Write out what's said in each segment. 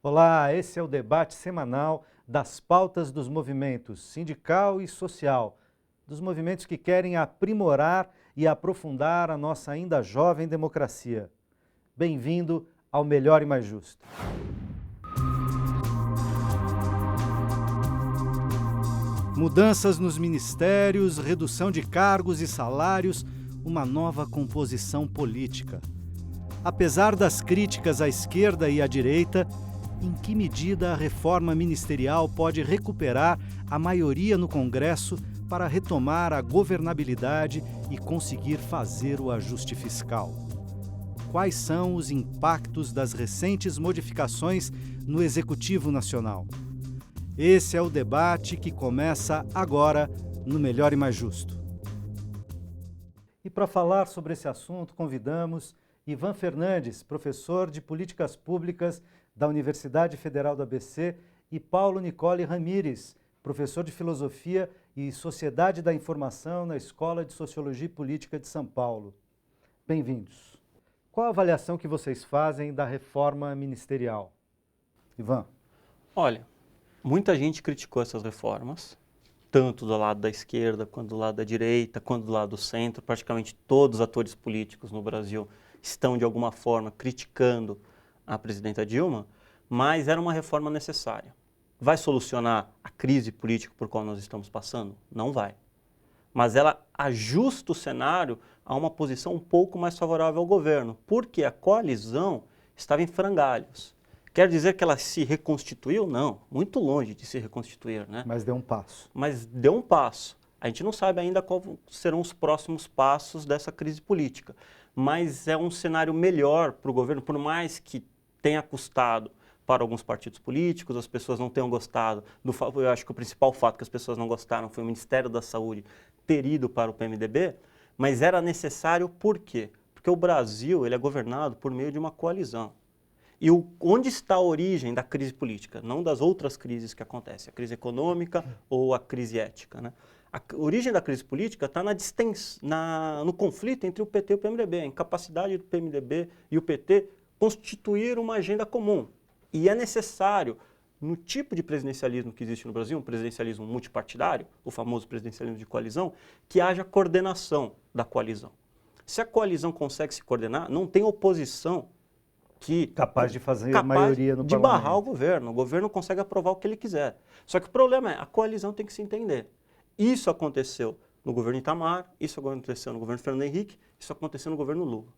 Olá, esse é o debate semanal das pautas dos movimentos sindical e social, dos movimentos que querem aprimorar e aprofundar a nossa ainda jovem democracia. Bem-vindo ao Melhor e Mais Justo. Mudanças nos ministérios, redução de cargos e salários, uma nova composição política. Apesar das críticas à esquerda e à direita, em que medida a reforma ministerial pode recuperar a maioria no Congresso para retomar a governabilidade e conseguir fazer o ajuste fiscal? Quais são os impactos das recentes modificações no Executivo Nacional? Esse é o debate que começa agora no Melhor e Mais Justo. E para falar sobre esse assunto, convidamos Ivan Fernandes, professor de Políticas Públicas da Universidade Federal do ABC, e Paulo Nicole Ramires, professor de Filosofia e Sociedade da Informação na Escola de Sociologia e Política de São Paulo. Bem-vindos. Qual a avaliação que vocês fazem da reforma ministerial? Ivan. Olha, muita gente criticou essas reformas, tanto do lado da esquerda, quanto do lado da direita, quanto do lado do centro. Praticamente todos os atores políticos no Brasil estão, de alguma forma, criticando a presidenta Dilma, mas era uma reforma necessária. Vai solucionar a crise política por qual nós estamos passando? Não vai. Mas ela ajusta o cenário a uma posição um pouco mais favorável ao governo, porque a coalizão estava em frangalhos. Quer dizer que ela se reconstituiu? Não, muito longe de se reconstituir, né? Mas deu um passo. Mas deu um passo. A gente não sabe ainda quais serão os próximos passos dessa crise política. Mas é um cenário melhor para o governo, por mais que tenha custado para alguns partidos políticos, as pessoas não tenham gostado. Eu acho que o principal fato que as pessoas não gostaram foi o Ministério da Saúde ter ido para o PMDB, mas era necessário por quê? Porque o Brasil ele é governado por meio de uma coalizão. E onde está a origem da crise política? Não das outras crises que acontecem, a crise econômica ou a crise ética, né? A origem da crise política está no conflito entre o PT e o PMDB, a incapacidade do PMDB e o PT constituir uma agenda comum. E é necessário, no tipo de presidencialismo que existe no Brasil, um presidencialismo multipartidário, o famoso presidencialismo de coalizão, que haja coordenação da coalizão. Se a coalizão consegue se coordenar, não tem oposição Capaz de fazer maioria no parlamento. De barrar o governo consegue aprovar o que ele quiser. Só que o problema é, a coalizão tem que se entender. Isso aconteceu no governo Itamar, isso aconteceu no governo Fernando Henrique, isso aconteceu no governo Lula.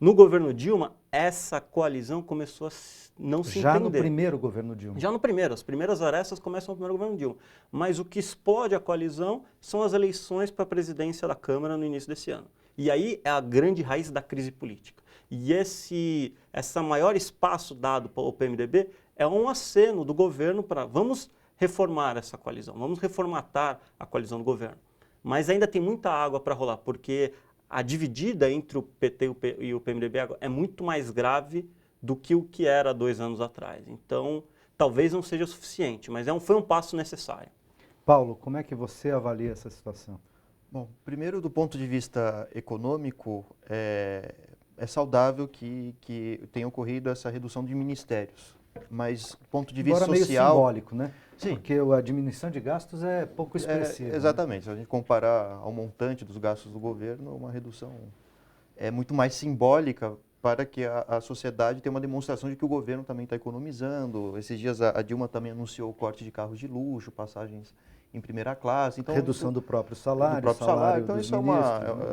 No governo Dilma, essa coalizão começou a não se entender. Já no primeiro governo Dilma. Já no primeiro, as primeiras arestas começam no primeiro governo Dilma. Mas o que explode a coalizão são as eleições para a presidência da Câmara no início desse ano. E aí é a grande raiz da crise política. E esse maior espaço dado ao PMDB é um aceno do governo para vamos reformar essa coalizão, vamos reformatar a coalizão do governo. Mas ainda tem muita água para rolar, porque a dividida entre o PT e o PMDB é muito mais grave do que o que era 2 anos atrás. Então, talvez não seja o suficiente, mas foi um passo necessário. Paulo, como é que você avalia essa situação? Bom, primeiro, do ponto de vista econômico, é saudável que tenha ocorrido essa redução de ministérios. Mas, do ponto de vista meio social... simbólico, né? Sim. Porque a diminuição de gastos é pouco expressiva. Exatamente. Né? Se a gente comparar ao montante dos gastos do governo, uma redução é muito mais simbólica para que a sociedade tenha uma demonstração de que o governo também está economizando. Esses dias a Dilma também anunciou o corte de carros de luxo, passagens em primeira classe. Então, redução do próprio salário. Do próprio salário. Então, isso né?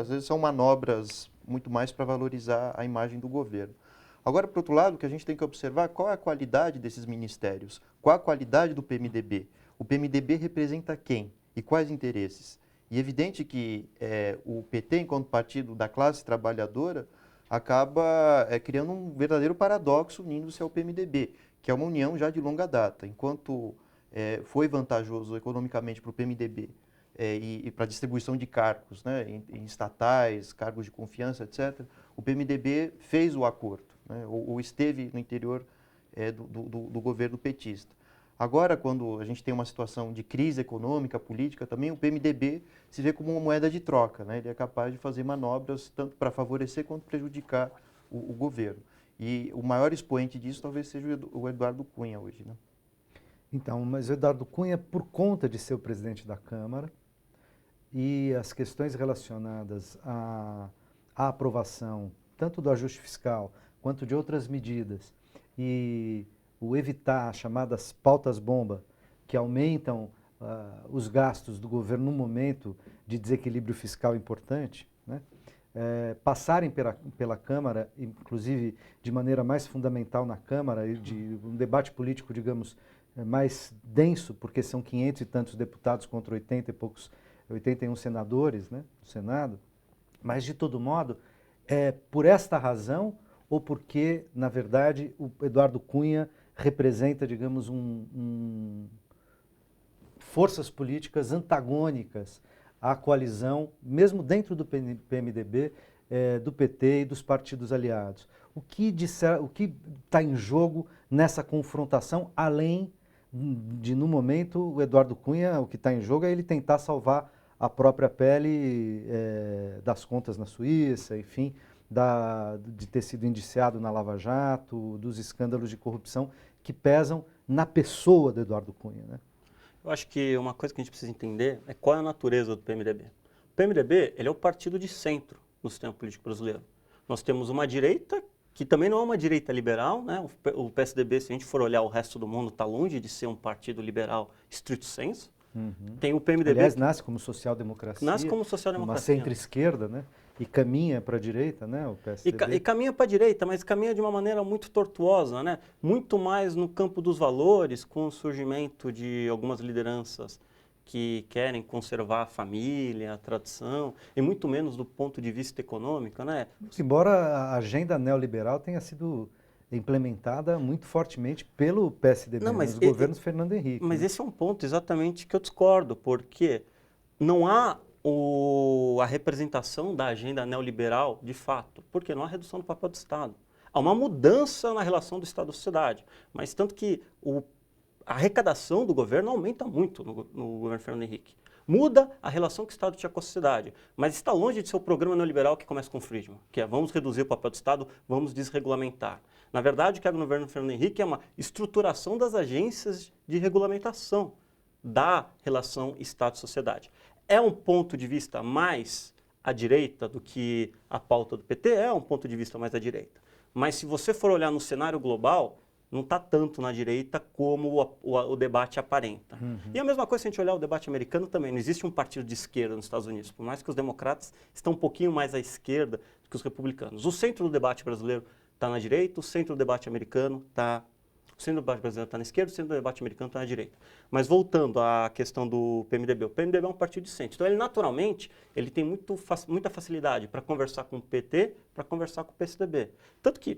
Às vezes são manobras muito mais para valorizar a imagem do governo. Agora, por outro lado, o que a gente tem que observar qual é a qualidade desses ministérios, qual a qualidade do PMDB. O PMDB representa quem e quais interesses? E é evidente que o PT, enquanto partido da classe trabalhadora, acaba criando um verdadeiro paradoxo unindo-se ao PMDB, que é uma união já de longa data. Enquanto foi vantajoso economicamente para o PMDB e para a distribuição de cargos, né, em estatais, cargos de confiança, etc., o PMDB fez o acordo, né, ou esteve no interior do governo petista. Agora, quando a gente tem uma situação de crise econômica, política, também o PMDB se vê como uma moeda de troca, né? Ele é capaz de fazer manobras tanto para favorecer quanto prejudicar o governo. E o maior expoente disso talvez seja o Eduardo Cunha hoje, né? Então, mas o Eduardo Cunha, por conta de ser o presidente da Câmara e as questões relacionadas à aprovação, tanto do ajuste fiscal quanto de outras medidas, e o evitar as chamadas pautas-bomba, que aumentam os gastos do governo num momento de desequilíbrio fiscal importante, né? Passarem pela Câmara, inclusive de maneira mais fundamental na Câmara, e de um debate político, digamos, mais denso, porque são 500 e tantos deputados contra 80 e poucos, 81 senadores, né, no Senado. Mas, de todo modo, por esta razão, ou porque, na verdade, o Eduardo Cunha representa, digamos, forças políticas antagônicas à coalizão, mesmo dentro do PMDB, do PT e dos partidos aliados. O que está em jogo nessa confrontação, além de, no momento, o Eduardo Cunha, o que está em jogo é ele tentar salvar a própria pele das contas na Suíça, enfim, de ter sido indiciado na Lava Jato, dos escândalos de corrupção que pesam na pessoa do Eduardo Cunha, né? Eu acho que uma coisa que a gente precisa entender é qual é a natureza do PMDB. O PMDB, ele é o partido de centro no sistema político brasileiro. Nós temos uma direita que também não é uma direita liberal, né? O PSDB, se a gente for olhar o resto do mundo, está longe de ser um partido liberal stricto sensu. Tem o PMDB... Aliás, nasce como social-democracia. Nasce como social-democracia. Uma centro-esquerda, né? E caminha para a direita, né? O PSDB. E caminha para a direita, mas caminha de uma maneira muito tortuosa, né? Muito mais no campo dos valores, com o surgimento de algumas lideranças que querem conservar a família, a tradição, e muito menos do ponto de vista econômico, né? Embora a agenda neoliberal tenha sido implementada muito fortemente pelo PSDB, nos governos Fernando Henrique. Mas né? Esse é um ponto exatamente que eu discordo, porque não há a representação da agenda neoliberal de fato, porque não há redução do papel do Estado. Há uma mudança na relação do Estado à sociedade, mas tanto que a arrecadação do governo aumenta muito no governo Fernando Henrique. Muda a relação que o Estado tinha com a sociedade, mas está longe de ser o programa neoliberal que começa com o Friedman, que é vamos reduzir o papel do Estado, vamos desregulamentar. Na verdade, o que é o governo Fernando Henrique é uma estruturação das agências de regulamentação da relação Estado-sociedade. É um ponto de vista mais à direita do que a pauta do PT? É um ponto de vista mais à direita. Mas se você for olhar no cenário global, não está tanto na direita como o debate aparenta. E a mesma coisa se a gente olhar o debate americano também. Não existe um partido de esquerda nos Estados Unidos, por mais que os democratas estão um pouquinho mais à esquerda do que os republicanos. O centro do debate brasileiro está na direita, o centro do debate americano está... O centro do debate brasileiro está na esquerda, o centro do debate americano está na direita. Mas voltando à questão do PMDB, o PMDB é um partido de centro. Então, ele naturalmente, ele tem muita facilidade para conversar com o PT, para conversar com o PSDB. Tanto que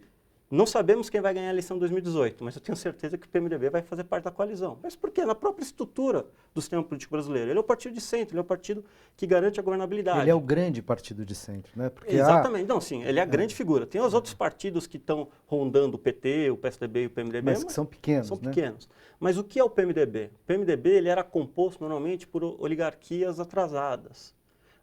não sabemos quem vai ganhar a eleição em 2018, mas eu tenho certeza que o PMDB vai fazer parte da coalizão. Mas por quê? Na própria estrutura do sistema político brasileiro. Ele é o partido de centro, ele é o partido que garante a governabilidade. Ele é o grande partido de centro, né? Porque exatamente. Não, sim, ele é a grande figura. Tem os outros partidos que estão rondando o PT, o PSDB e o PMDB. Mas que são pequenos, São pequenos. Mas o que é o PMDB? O PMDB ele era composto normalmente por oligarquias atrasadas.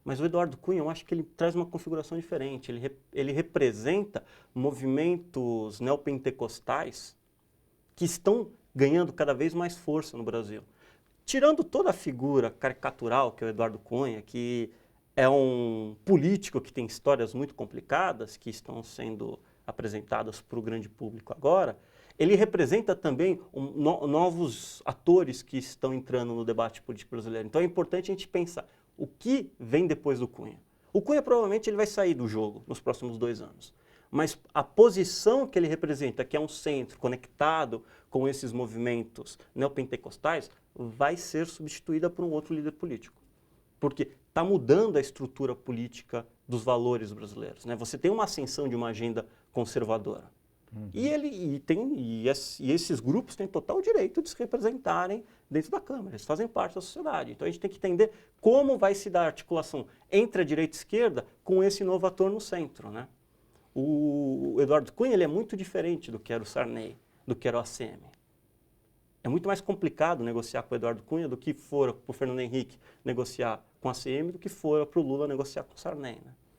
Mas o Eduardo Cunha, eu acho que ele traz uma configuração diferente. Ele representa movimentos neopentecostais que estão ganhando cada vez mais força no Brasil. Tirando toda a figura caricatural que é o Eduardo Cunha, que é um político que tem histórias muito complicadas, que estão sendo apresentadas para o grande público agora, ele representa também novos atores que estão entrando no debate político brasileiro. Então é importante a gente pensar o que vem depois do Cunha. O Cunha provavelmente ele vai sair do jogo nos próximos 2 anos. Mas a posição que ele representa, que é um centro conectado com esses movimentos neopentecostais, vai ser substituída por um outro líder político. Porque está mudando a estrutura política dos valores brasileiros, né? Você tem uma ascensão de uma agenda conservadora. E esses grupos têm total direito de se representarem dentro da Câmara, eles fazem parte da sociedade. Então a gente tem que entender como vai se dar a articulação entre a direita e a esquerda com esse novo ator no centro, né? O Eduardo Cunha ele é muito diferente do que era o Sarney, do que era o ACM. É muito mais complicado negociar com o Eduardo Cunha do que for para o Fernando Henrique negociar com a ACM, do que for para o Lula negociar com o Sarney,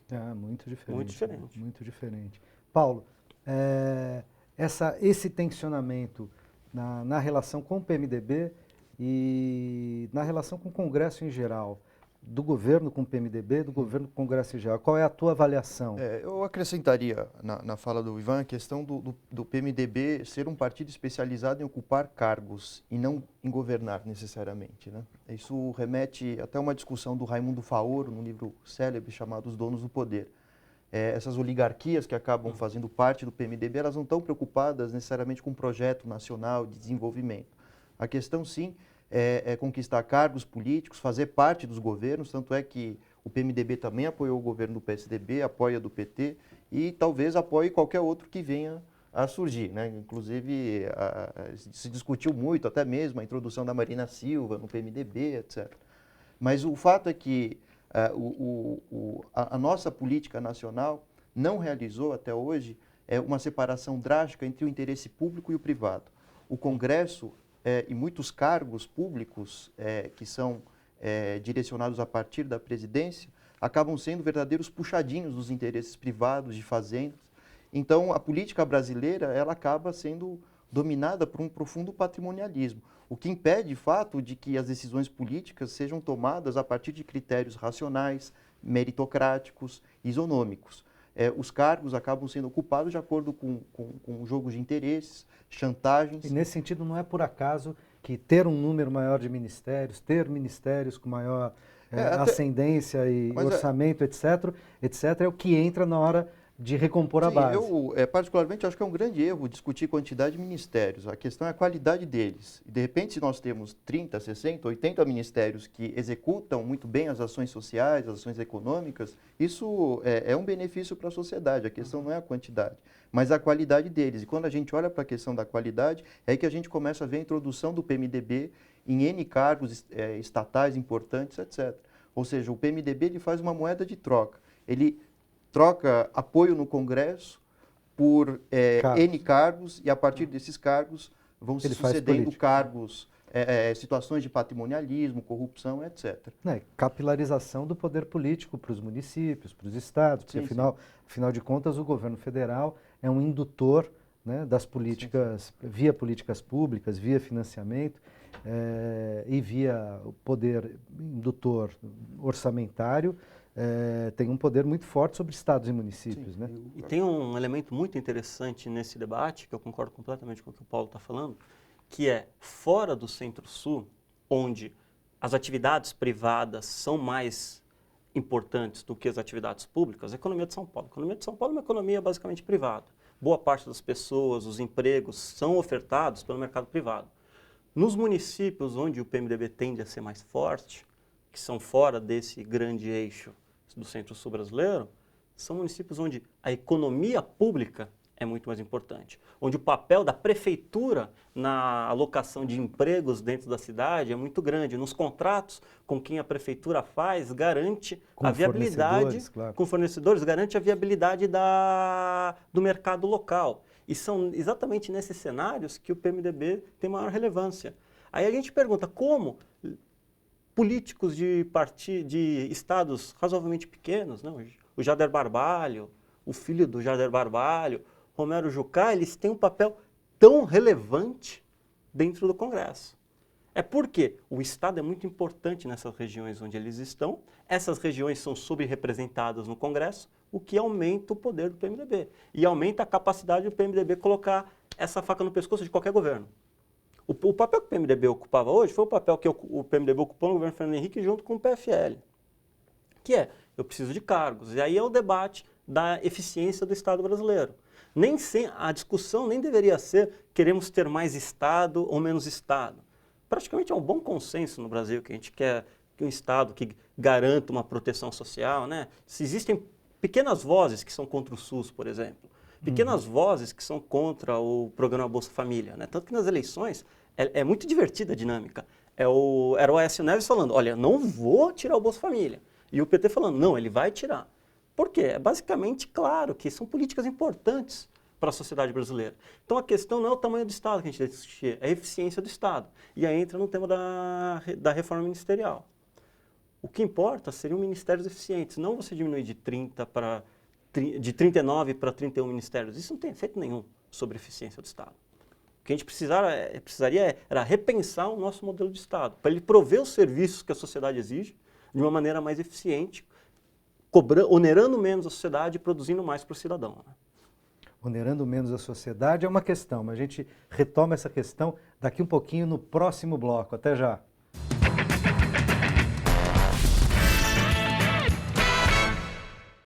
né? Muito diferente. Muito diferente. Muito diferente. Paulo, esse tensionamento na relação com o PMDB e na relação com o Congresso em geral, do governo com o PMDB, do governo com o Congresso em geral. Qual é a tua avaliação? Eu acrescentaria na fala do Ivan a questão do PMDB ser um partido especializado em ocupar cargos e não em governar necessariamente, né? Isso remete até uma discussão do Raimundo Faoro, num livro célebre chamado Os Donos do Poder. Essas oligarquias que acabam fazendo parte do PMDB, elas não estão preocupadas necessariamente com um projeto nacional de desenvolvimento. A questão, sim, é conquistar cargos políticos, fazer parte dos governos, tanto é que o PMDB também apoiou o governo do PSDB, apoia do PT e talvez apoie qualquer outro que venha a surgir, né? Inclusive, se discutiu muito, até mesmo a introdução da Marina Silva no PMDB, etc. Mas o fato é que a nossa política nacional não realizou até hoje uma separação drástica entre o interesse público e o privado. O Congresso e muitos cargos públicos que são direcionados a partir da presidência acabam sendo verdadeiros puxadinhos dos interesses privados de fazendas. Então, a política brasileira ela acaba sendo dominada por um profundo patrimonialismo, o que impede, de fato, de que as decisões políticas sejam tomadas a partir de critérios racionais, meritocráticos, isonômicos. Os cargos acabam sendo ocupados de acordo com jogos de interesses, chantagens. E nesse sentido, não é por acaso que ter um número maior de ministérios, ter ministérios com maior ascendência e orçamento, etc., é o que entra na hora de recompor a base. Eu particularmente acho que é um grande erro discutir quantidade de ministérios. A questão é a qualidade deles. E, de repente, se nós temos 30, 60, 80 ministérios que executam muito bem as ações sociais, as ações econômicas, isso é um benefício para a sociedade. A questão não é a quantidade, mas a qualidade deles. E quando a gente olha para a questão da qualidade, é aí que a gente começa a ver a introdução do PMDB em N cargos estatais importantes, etc. Ou seja, o PMDB ele faz uma moeda de troca. Ele troca apoio no Congresso por N cargos e a partir desses cargos vão se sucedendo cargos, situações de patrimonialismo, corrupção, etc. Capilarização do poder político para os municípios, para os estados, porque afinal de contas o governo federal é um indutor, né, das políticas, via políticas públicas, via financiamento e via o poder indutor orçamentário. Tem um poder muito forte sobre estados e municípios. Né? E tem um elemento muito interessante nesse debate, que eu concordo completamente com o que o Paulo está falando, que é fora do Centro-Sul, onde as atividades privadas são mais importantes do que as atividades públicas, a economia de São Paulo. A economia de São Paulo é uma economia basicamente privada. Boa parte das pessoas, os empregos são ofertados pelo mercado privado. Nos municípios onde o PMDB tende a ser mais forte, que são fora desse grande eixo do Centro-Sul brasileiro, são municípios onde a economia pública é muito mais importante, onde o papel da prefeitura na alocação de empregos dentro da cidade é muito grande. Nos contratos com quem a prefeitura faz, garante a viabilidade, com fornecedores, garante a viabilidade do mercado local. E são exatamente nesses cenários que o PMDB tem maior relevância. Aí a gente pergunta como políticos de estados razoavelmente pequenos, né? O Jader Barbalho, o filho do Jader Barbalho, Romero Jucá, eles têm um papel tão relevante dentro do Congresso. É porque o Estado é muito importante nessas regiões onde eles estão, essas regiões são subrepresentadas no Congresso, o que aumenta o poder do PMDB e aumenta a capacidade do PMDB colocar essa faca no pescoço de qualquer governo. O papel que o PMDB ocupava hoje foi o papel que o PMDB ocupou no governo Fernando Henrique junto com o PFL, que eu preciso de cargos. E aí é o debate da eficiência do Estado brasileiro. A discussão nem deveria ser queremos ter mais Estado ou menos Estado. Praticamente é um bom consenso no Brasil que a gente quer um Estado que garanta uma proteção social, né? Se existem pequenas vozes que são contra o SUS, por exemplo, pequenas vozes que são contra o programa Bolsa Família, né? Tanto que nas eleições é muito divertida a dinâmica. Era o Aécio Neves falando, olha, não vou tirar o Bolsa Família. E o PT falando, não, ele vai tirar. Por quê? É basicamente claro que são políticas importantes para a sociedade brasileira. Então a questão não é o tamanho do Estado que a gente deve discutir, é a eficiência do Estado. E aí entra no tema da reforma ministerial. O que importa seriam ministérios eficientes, não você diminuir de 30 para de 39 para 31 ministérios. Isso não tem efeito nenhum sobre a eficiência do Estado. O que a gente precisaria era repensar o nosso modelo de Estado, para ele prover os serviços que a sociedade exige de uma maneira mais eficiente, onerando menos a sociedade e produzindo mais para o cidadão. Né? Onerando menos a sociedade é uma questão, mas a gente retoma essa questão daqui um pouquinho no próximo bloco. Até já!